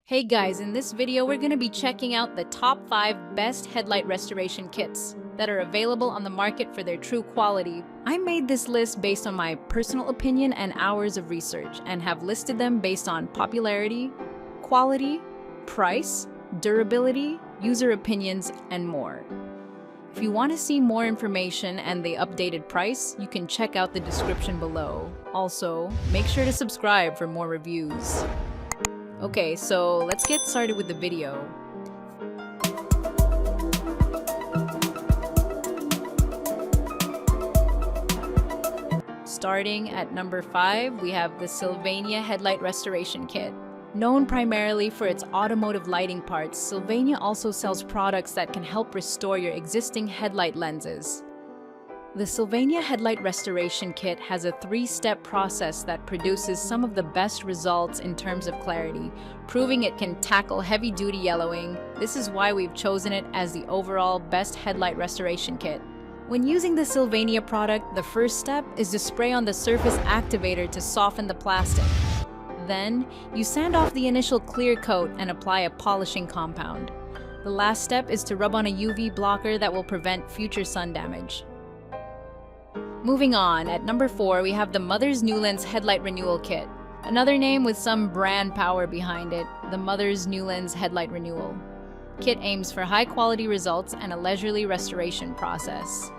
Hey guys, in this video we're going to be checking out the top 5 best headlight restoration kits that are available on the market for their true quality. I made this list based on my personal opinion and hours of research and have listed them based on popularity, quality, price, durability, user opinions, and more. If you want to see more information and the updated price, you can check out the description below. Also, make sure to subscribe for more reviews. Okay, so let's get started with the video. Starting at number 5, we have the Sylvania Headlight Restoration Kit. Known primarily for its automotive lighting parts, Sylvania also sells products that can help restore your existing headlight lenses. The Sylvania Headlight Restoration Kit has a 3-step process that produces some of the best results in terms of clarity, proving it can tackle heavy-duty yellowing. This is why we've chosen it as the overall best headlight restoration kit. When using the Sylvania product, the first step is to spray on the surface activator to soften the plastic. Then, you sand off the initial clear coat and apply a polishing compound. The last step is to rub on a UV blocker that will prevent future sun damage. Moving on, at number 4, we have the Mother's NuLens Headlight Renewal Kit. Another name with some brand power behind it, the Mother's NuLens Headlight Renewal. Kit aims for high-quality results and a leisurely restoration process.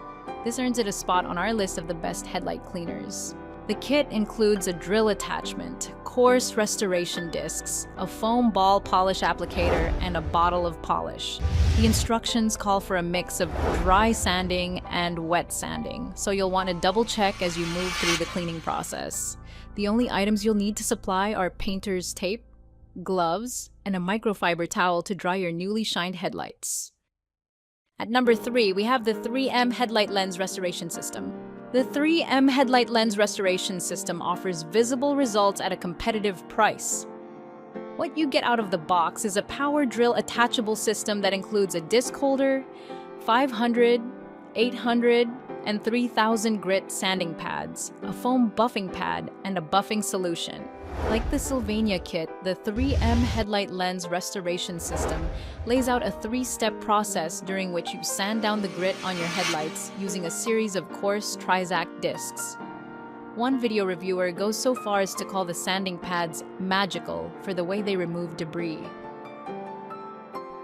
This earns it a spot on our list of the best headlight cleaners. The kit includes a drill attachment, coarse restoration discs, a foam ball polish applicator, and a bottle of polish. The instructions call for a mix of dry sanding and wet sanding, so you'll want to double check as you move through the cleaning process. The only items you'll need to supply are painter's tape, gloves, and a microfiber towel to dry your newly shined headlights. At number 3, we have the 3M Headlight Lens Restoration System. The 3M Headlight Lens Restoration System offers visible results at a competitive price. What you get out of the box is a power drill attachable system that includes a disc holder, 500, 800, and 3000 grit sanding pads, a foam buffing pad, and a buffing solution. Like the Sylvania kit, the 3M Headlight Lens Restoration System lays out a 3-step process during which you sand down the grit on your headlights using a series of coarse Trizact discs. One video reviewer goes so far as to call the sanding pads magical for the way they remove debris.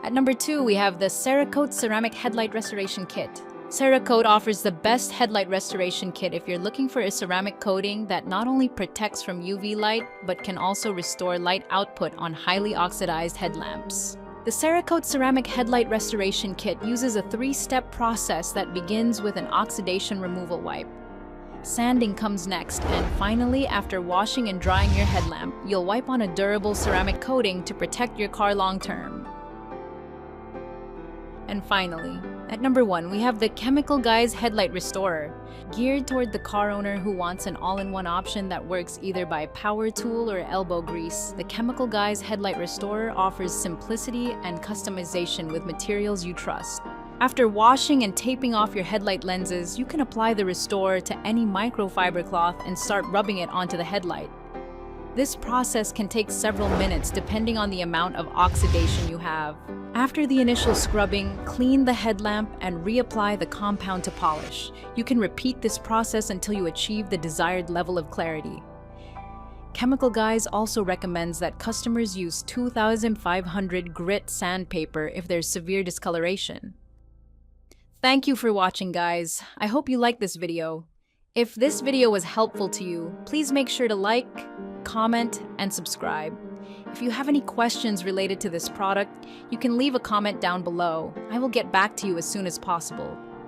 At number 2, we have the Cerakote Ceramic Headlight Restoration Kit. Cerakote offers the best headlight restoration kit if you're looking for a ceramic coating that not only protects from UV light, but can also restore light output on highly oxidized headlamps. The Cerakote Ceramic Headlight Restoration Kit uses a 3-step process that begins with an oxidation removal wipe. Sanding comes next, and finally, after washing and drying your headlamp, you'll wipe on a durable ceramic coating to protect your car long-term. And finally, at number 1, we have the Chemical Guys Headlight Restorer. Geared toward the car owner who wants an all-in-one option that works either by power tool or elbow grease, the Chemical Guys Headlight Restorer offers simplicity and customization with materials you trust. After washing and taping off your headlight lenses, you can apply the restorer to any microfiber cloth and start rubbing it onto the headlight. This process can take several minutes depending on the amount of oxidation you have. After the initial scrubbing, clean the headlamp and reapply the compound to polish. You can repeat this process until you achieve the desired level of clarity. Chemical Guys also recommends that customers use 2500 grit sandpaper if there's severe discoloration. Thank you for watching, guys. I hope you liked this video. If this video was helpful to you, please make sure to like, comment, and subscribe. If you have any questions related to this product, you can leave a comment down below. I will get back to you as soon as possible.